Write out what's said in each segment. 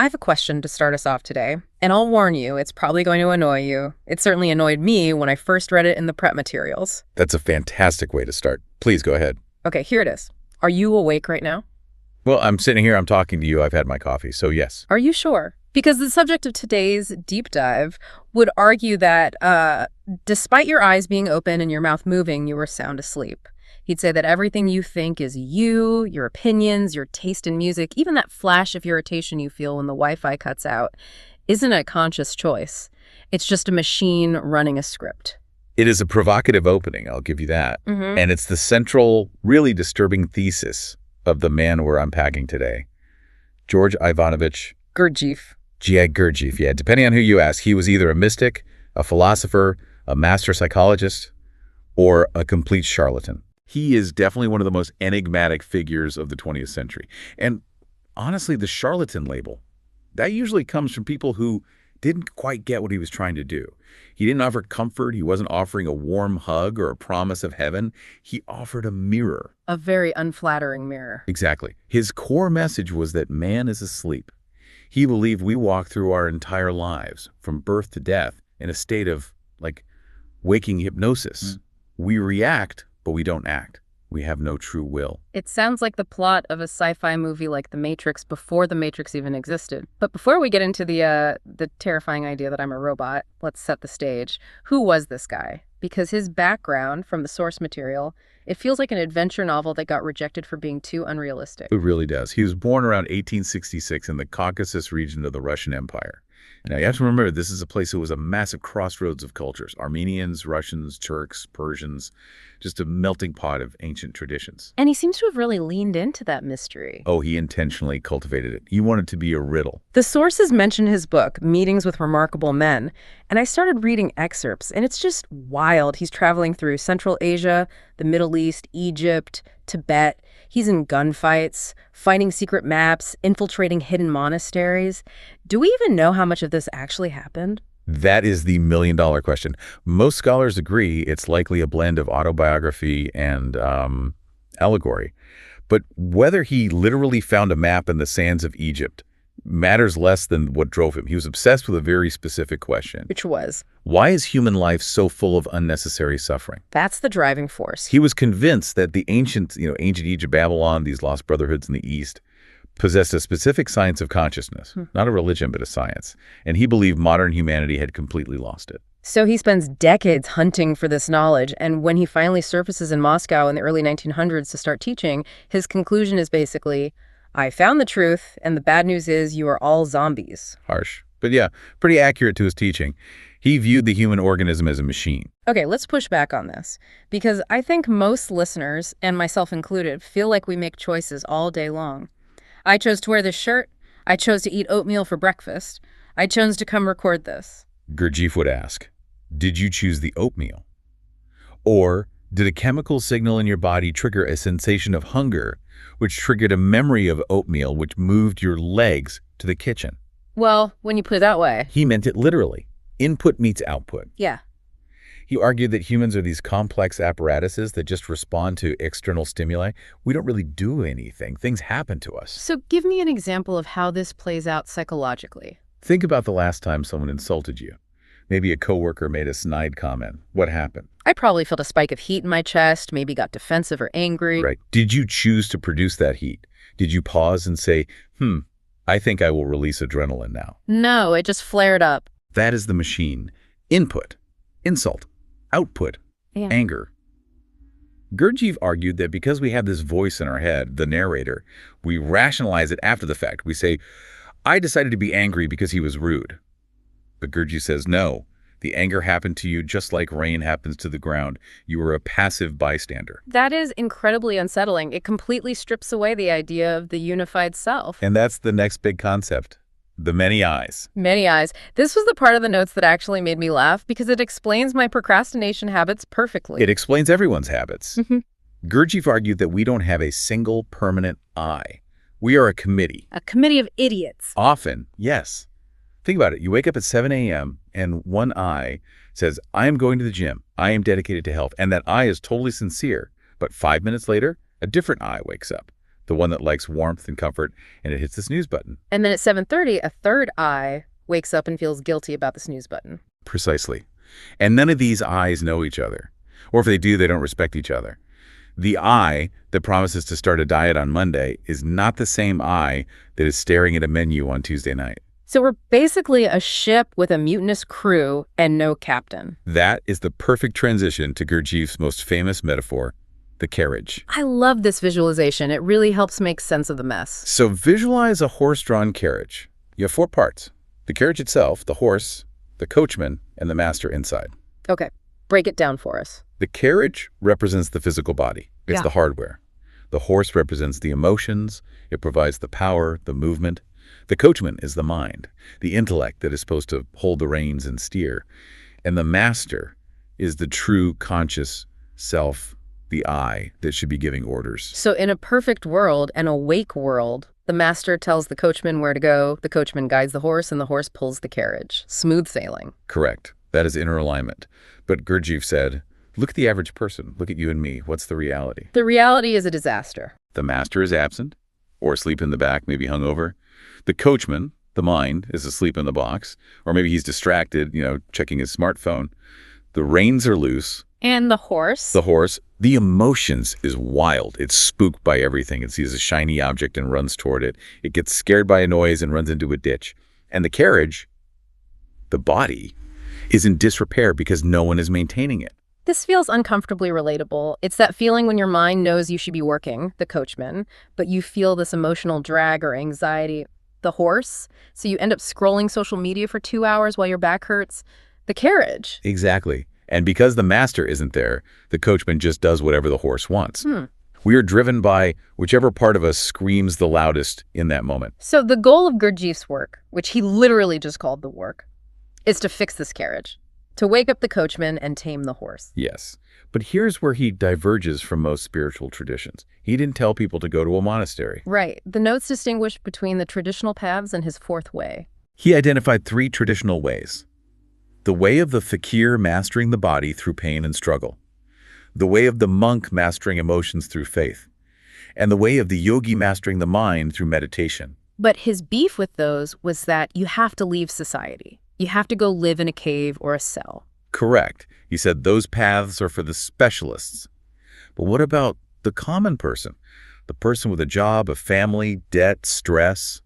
I have a question to start us off today, and I'll warn you, it's probably going to annoy you. It certainly annoyed me when I first read it in the prep materials. That's a fantastic way to start. Please go ahead. Okay, here it is. Are you awake right now? Well, I'm sitting here, I'm talking to you, I've had my coffee, so yes. Are you sure? Because the subject of today's deep dive would argue that despite your eyes being open and your mouth moving, you were sound asleep. He'd say that everything you think is you, your opinions, your taste in music, even that flash of irritation you feel when the Wi-Fi cuts out, isn't a conscious choice. It's just a machine running a script. It is a provocative opening, I'll give you that. And it's the central, really disturbing thesis of the man we're unpacking today. George Ivanovich Gurdjieff. Gurdjieff, yeah. Depending on who you ask, he was either a mystic, a philosopher, a master psychologist, or a complete charlatan. He is definitely one of the most enigmatic figures of the 20th century. And honestly, the charlatan label, that usually comes from people who didn't quite get what he was trying to do. He didn't offer comfort. He wasn't offering a warm hug or a promise of heaven. He offered a mirror. A very unflattering mirror. Exactly. His core message was that man is asleep. He believed we walk through our entire lives, from birth to death, in a state of, like, waking hypnosis. We react, but we don't act. We have no true will. It sounds like the plot of a sci-fi movie like The Matrix before The Matrix even existed. But before we get into the terrifying idea that I'm a robot, let's set the stage. Who was this guy? Because his background from the source material, it feels like an adventure novel that got rejected for being too unrealistic. It really does. He was born around 1866 in the Caucasus region of the Russian Empire. Now, you have to remember, this is a place that was a massive crossroads of cultures. Armenians, Russians, Turks, Persians, just a melting pot of ancient traditions. And he seems to have really leaned into that mystery. Oh, he intentionally cultivated it. He wanted to be a riddle. The sources mention his book, Meetings with Remarkable Men, and I started reading excerpts, and it's just wild. He's traveling through Central Asia, the Middle East, Egypt, Tibet. He's in gunfights, finding secret maps, infiltrating hidden monasteries. Do we even know how much of this actually happened? That is the million-dollar question. Most scholars agree it's likely a blend of autobiography and allegory. But whether he literally found a map in the sands of Egypt matters less than what drove him. He was obsessed with a very specific question. Which was? Why is human life so full of unnecessary suffering? That's the driving force. He was convinced that the ancient Egypt, Babylon, these lost brotherhoods in the East, possessed a specific science of consciousness, not a religion, but a science. And he believed modern humanity had completely lost it. So he spends decades hunting for this knowledge, and when he finally surfaces in Moscow in the early 1900s to start teaching, his conclusion is basically, I found the truth, and the bad news is you are all zombies. Harsh. But yeah, pretty accurate to his teaching. He viewed the human organism as a machine. Okay, let's push back on this, because I think most listeners, and myself included, feel like we make choices all day long. I chose to wear this shirt. I chose to eat oatmeal for breakfast. I chose to come record this. Gurdjieff would ask, did you choose the oatmeal? Or did a chemical signal in your body trigger a sensation of hunger, which triggered a memory of oatmeal, which moved your legs to the kitchen? Well, when you put it that way. He meant it literally. Input meets output. Yeah. He argued that humans are these complex apparatuses that just respond to external stimuli. We don't really do anything. Things happen to us. So give me an example of how this plays out psychologically. Think about the last time someone insulted you. Maybe a coworker made a snide comment. What happened? I probably felt a spike of heat in my chest, maybe got defensive or angry. Right. Did you choose to produce that heat? Did you pause and say, I think I will release adrenaline now? No, it just flared up. That is the machine. Input, insult, output, anger. Gurdjieff argued that because we have this voice in our head, the narrator, we rationalize it after the fact. We say, I decided to be angry because he was rude. But Gurdjieff says, no, the anger happened to you just like rain happens to the ground. You were a passive bystander. That is incredibly unsettling. It completely strips away the idea of the unified self. And that's the next big concept. The many eyes. Many eyes. This was the part of the notes that actually made me laugh because it explains my procrastination habits perfectly. It explains everyone's habits. Gurdjieff argued that we don't have a single permanent I. We are a committee. A committee of idiots. Often, yes. Think about it. You wake up at 7 a.m. and one I says, I am going to the gym. I am dedicated to health. And that I is totally sincere. But 5 minutes later, a different I wakes up. the one that likes warmth and comfort, and it hits the snooze button. And then at 7:30, a third I wakes up and feels guilty about the snooze button. Precisely. And none of these I's know each other. Or if they do, they don't respect each other. The I that promises to start a diet on Monday is not the same I that is staring at a menu on Tuesday night. So we're basically a ship with a mutinous crew and no captain. That is the perfect transition to Gurdjieff's most famous metaphor, the carriage. I love this visualization. It really helps make sense of the mess. So visualize a horse-drawn carriage. You have 4 parts: the carriage itself, the horse, the coachman, and the master inside. Okay, break it down for us. The carriage represents the physical body. It's Yeah. the hardware. The horse represents the emotions. It provides the power, the movement. The coachman is the mind, the intellect that is supposed to hold the reins and steer. And the master is the true conscious self, the I, that should be giving orders. So in a perfect world, an awake world, the master tells the coachman where to go, the coachman guides the horse, and the horse pulls the carriage. Smooth sailing. Correct. That is inner alignment. But Gurdjieff said, look at the average person. Look at you and me. What's the reality? The reality is a disaster. The master is absent, or asleep in the back, maybe hungover. The coachman, the mind, is asleep in the box, or maybe he's distracted, checking his smartphone. The reins are loose. And the horse? The horse, the emotions is wild. It's spooked by everything. It sees a shiny object and runs toward it. It gets scared by a noise and runs into a ditch. And the carriage, the body, is in disrepair because no one is maintaining it. This feels uncomfortably relatable. It's that feeling when your mind knows you should be working, the coachman, but you feel this emotional drag or anxiety, the horse. So you end up scrolling social media for 2 hours while your back hurts, the carriage. Exactly. And because the master isn't there, the coachman just does whatever the horse wants. We are driven by whichever part of us screams the loudest in that moment. So the goal of Gurdjieff's work, which he literally just called the work, is to fix this carriage, to wake up the coachman and tame the horse. Yes. But here's where he diverges from most spiritual traditions. He didn't tell people to go to a monastery. Right. The notes distinguish between the traditional paths and his 4th way. He identified 3 traditional ways. The way of the fakir mastering the body through pain and struggle. The way of the monk mastering emotions through faith. And the way of the yogi mastering the mind through meditation. But his beef with those was that you have to leave society. You have to go live in a cave or a cell. Correct. He said those paths are for the specialists. But what about the common person? The person with a job, a family, debt, stress?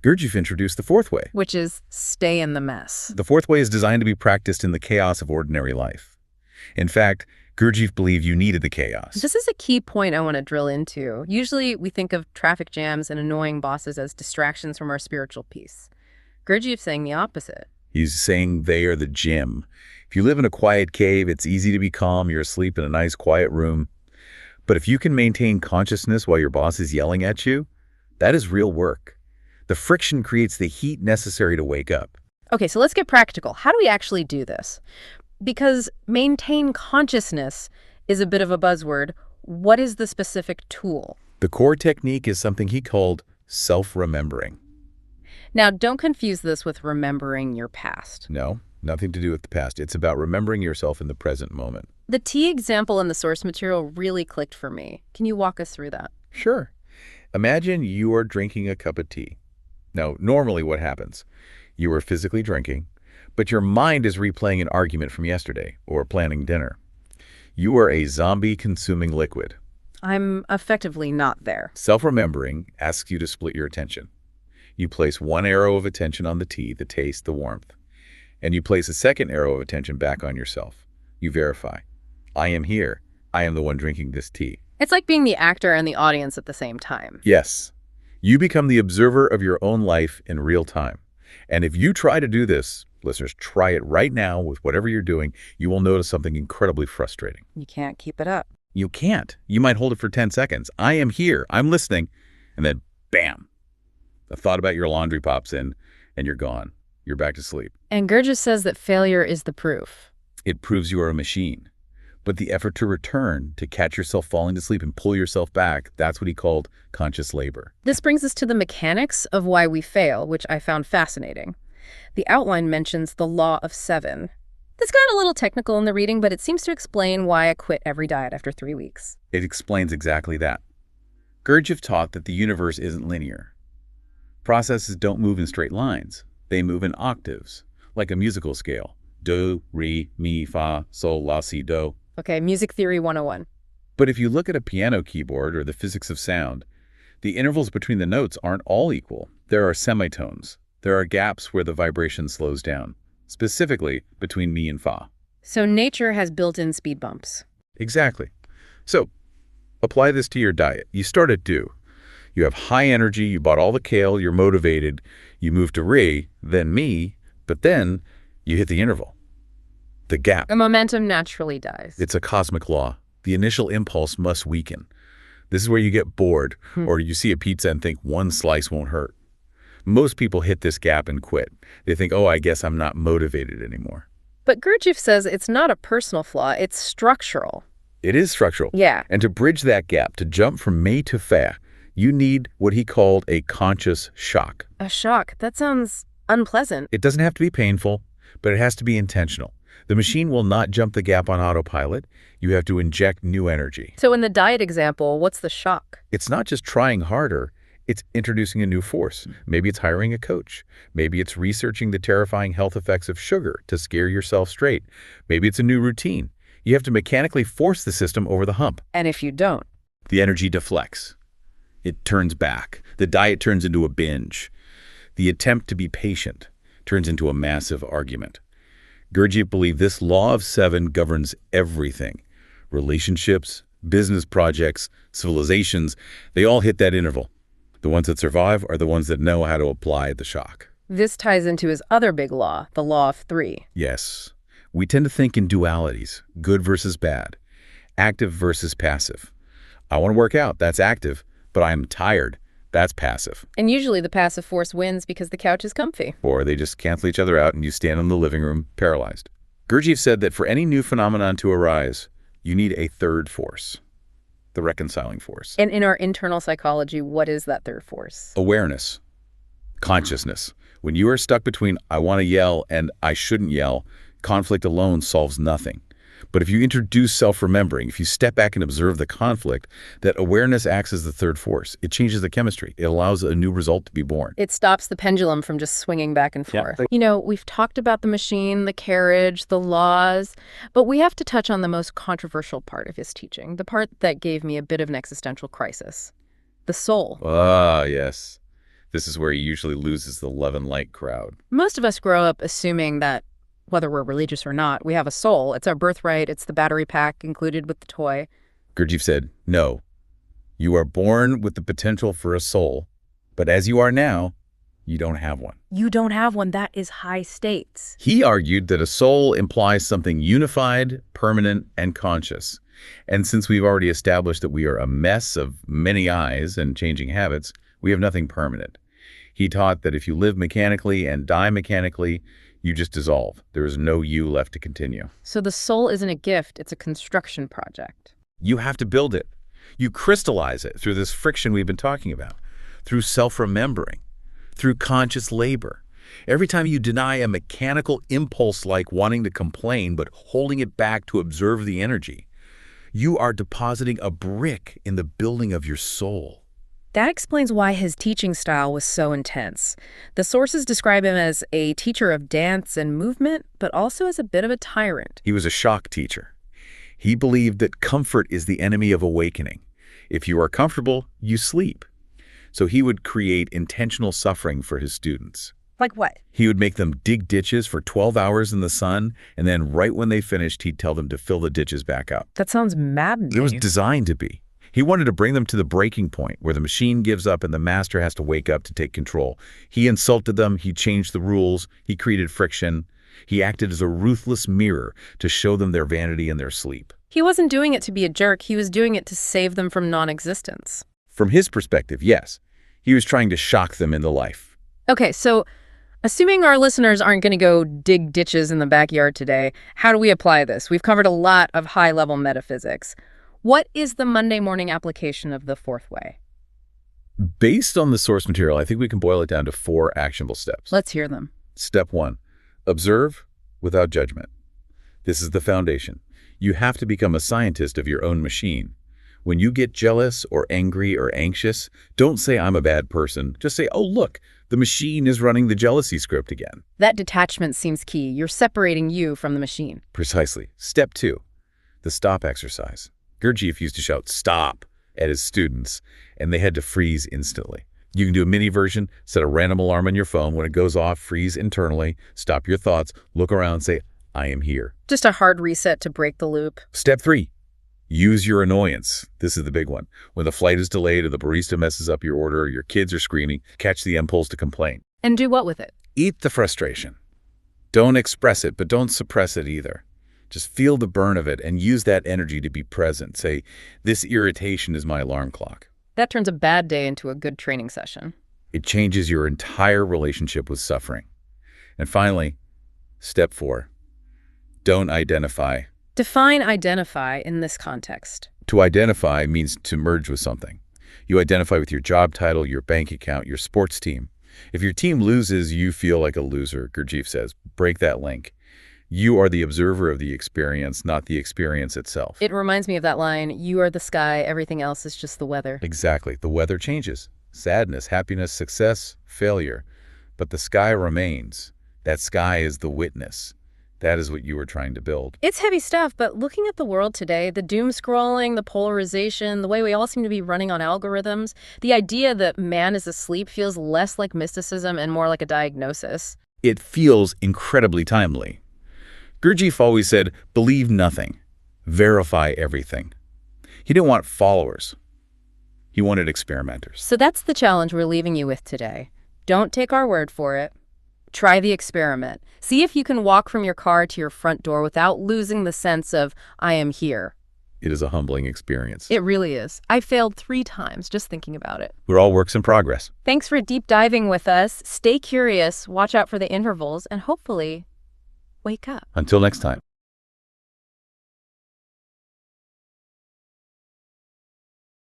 Gurdjieff introduced the 4th way. Which is stay in the mess. The 4th way is designed to be practiced in the chaos of ordinary life. In fact, Gurdjieff believed you needed the chaos. This is a key point I want to drill into. Usually we think of traffic jams and annoying bosses as distractions from our spiritual peace. Gurdjieff's saying the opposite. He's saying they are the gym. If you live in a quiet cave, it's easy to be calm. You're asleep in a nice quiet room. But if you can maintain consciousness while your boss is yelling at you, that is real work. The friction creates the heat necessary to wake up. Okay, so let's get practical. How do we actually do this? Because maintain consciousness is a bit of a buzzword. What is the specific tool? The core technique is something he called self-remembering. Now, don't confuse this with remembering your past. No, nothing to do with the past. It's about remembering yourself in the present moment. The tea example in the source material really clicked for me. Can you walk us through that? Sure. Imagine you are drinking a cup of tea. Now, normally what happens? You are physically drinking, but your mind is replaying an argument from yesterday or planning dinner. You are a zombie-consuming liquid. I'm effectively not there. Self-remembering asks you to split your attention. You place one arrow of attention on the tea, the taste, the warmth, and you place a second arrow of attention back on yourself. You verify. I am here. I am the one drinking this tea. It's like being the actor and the audience at the same time. Yes. You become the observer of your own life in real time. And if you try to do this, listeners, try it right now with whatever you're doing, you will notice something incredibly frustrating. You can't keep it up. You can't. You might hold it for 10 seconds. I am here. I'm listening. And then, bam, a thought about your laundry pops in, and you're gone. You're back to sleep. And Gurdjieff says that failure is the proof. It proves you are a machine. But the effort to return, to catch yourself falling to sleep and pull yourself back, that's what he called conscious labor. This brings us to the mechanics of why we fail, which I found fascinating. The outline mentions the law of 7. This got a little technical in the reading, but it seems to explain why I quit every diet after 3 weeks. It explains exactly that. Gurdjieff taught that the universe isn't linear. Processes don't move in straight lines. They move in octaves, like a musical scale. Do, re, mi, fa, sol, la, si, do. Okay, music theory 101. But if you look at a piano keyboard or the physics of sound, the intervals between the notes aren't all equal. There are semitones. There are gaps where the vibration slows down, specifically between mi and fa. So nature has built-in speed bumps. Exactly. So apply this to your diet. You start at do. You have high energy, you bought all the kale, you're motivated, you move to re, then mi, but then you hit the interval, the gap. The momentum naturally dies. It's a cosmic law. The initial impulse must weaken. This is where you get bored, or you see a pizza and think one slice won't hurt. Most people hit this gap and quit. They think, oh, I guess I'm not motivated anymore. But Gurdjieff says it's not a personal flaw, it's structural. It is structural. Yeah. And to bridge that gap, to jump from me to fa, you need what he called a conscious shock. A shock? That sounds unpleasant. It doesn't have to be painful, but it has to be intentional. The machine will not jump the gap on autopilot. You have to inject new energy. So in the diet example, what's the shock? It's not just trying harder. It's introducing a new force. Maybe it's hiring a coach. Maybe it's researching the terrifying health effects of sugar to scare yourself straight. Maybe it's a new routine. You have to mechanically force the system over the hump. And if you don't? The energy deflects. It turns back. The diet turns into a binge. The attempt to be patient turns into a massive argument. Gurdjieff believed this law of 7 governs everything. Relationships, business projects, civilizations, they all hit that interval. The ones that survive are the ones that know how to apply the shock. This ties into his other big law, the law of 3. Yes. We tend to think in dualities, good versus bad, active versus passive. I want to work out, that's active, but I'm tired, that's passive. And usually the passive force wins because the couch is comfy. Or they just cancel each other out and you stand in the living room paralyzed. Gurdjieff said that for any new phenomenon to arise, you need a third force, the reconciling force. And in our internal psychology, what is that third force? Awareness, consciousness. When you are stuck between I want to yell and I shouldn't yell, conflict alone solves nothing. But if you introduce self-remembering, if you step back and observe the conflict, that awareness acts as the third force. It changes the chemistry. It allows a new result to be born. It stops the pendulum from just swinging back and forth. Yeah. You know, we've talked about the machine, the carriage, the laws, but we have to touch on the most controversial part of his teaching, the part that gave me a bit of an existential crisis. The soul. Ah, yes. This is where he usually loses the love and light crowd. Most of us grow up assuming that whether we're religious or not, we have a soul. It's our birthright. It's the battery pack included with the toy. Gurdjieff said, no. You are born with the potential for a soul, but as you are now, you don't have one. You don't have one. That is high stakes. He argued that a soul implies something unified, permanent, and conscious. And since we've already established that we are a mess of many eyes and changing habits, we have nothing permanent. He taught that if you live mechanically and die mechanically, you just dissolve. There is no you left to continue. So the soul isn't a gift, it's a construction project. You have to build it. You crystallize it through this friction we've been talking about, through self-remembering, through conscious labor. Every time you deny a mechanical impulse like wanting to complain but holding it back to observe the energy, you are depositing a brick in the building of your soul. That explains why his teaching style was so intense. The sources describe him as a teacher of dance and movement, but also as a bit of a tyrant. He was a shock teacher. He believed that comfort is the enemy of awakening. If you are comfortable, you sleep. So he would create intentional suffering for his students. Like what? He would make them dig ditches for 12 hours in the sun, and then right when they finished, he'd tell them to fill the ditches back up. That sounds maddening. It was designed to be. He wanted to bring them to the breaking point where the machine gives up and the master has to wake up to take control. He insulted them. He changed the rules. He created friction. He acted as a ruthless mirror to show them their vanity and their sleep. He wasn't doing it to be a jerk. He was doing it to save them from non-existence. From his perspective, yes. He was trying to shock them into life. Okay, so assuming our listeners aren't going to go dig ditches in the backyard today, how do we apply this? We've covered a lot of high-level metaphysics. What is the Monday morning application of the fourth way? Based on the source material, I think we can boil it down to 4 actionable steps. Let's hear them. Step 1, observe without judgment. This is the foundation. You have to become a scientist of your own machine. When you get jealous or angry or anxious, don't say I'm a bad person. Just say, oh, look, the machine is running the jealousy script again. That detachment seems key. You're separating you from the machine. Precisely. Step 2, the stop exercise. Gurdjieff used to shout, stop, at his students, and they had to freeze instantly. You can do a mini version, set a random alarm on your phone. When it goes off, freeze internally, stop your thoughts, look around, say, I am here. Just a hard reset to break the loop. Step 3, use your annoyance. This is the big one. When the flight is delayed or the barista messes up your order or your kids are screaming, catch the impulse to complain. And do what with it? Eat the frustration. Don't express it, but don't suppress it either. Just feel the burn of it and use that energy to be present. Say, this irritation is my alarm clock. That turns a bad day into a good training session. It changes your entire relationship with suffering. And finally, step 4, don't identify. Define identify in this context. To identify means to merge with something. You identify with your job title, your bank account, your sports team. If your team loses, you feel like a loser, Gurdjieff says. Break that link. You are the observer of the experience, not the experience itself. It reminds me of that line, you are the sky, everything else is just the weather. Exactly. The weather changes. Sadness, happiness, success, failure. But the sky remains. That sky is the witness. That is what you were trying to build. It's heavy stuff, but looking at the world today, the doom scrolling, the polarization, the way we all seem to be running on algorithms, the idea that man is asleep feels less like mysticism and more like a diagnosis. It feels incredibly timely. Gurdjieff always said, believe nothing, verify everything. He didn't want followers. He wanted experimenters. So that's the challenge we're leaving you with today. Don't take our word for it. Try the experiment. See if you can walk from your car to your front door without losing the sense of, I am here. It is a humbling experience. It really is. I failed 3 times just thinking about it. We're all works in progress. Thanks for deep diving with us. Stay curious, watch out for the intervals, and hopefully, wake up. Until next time.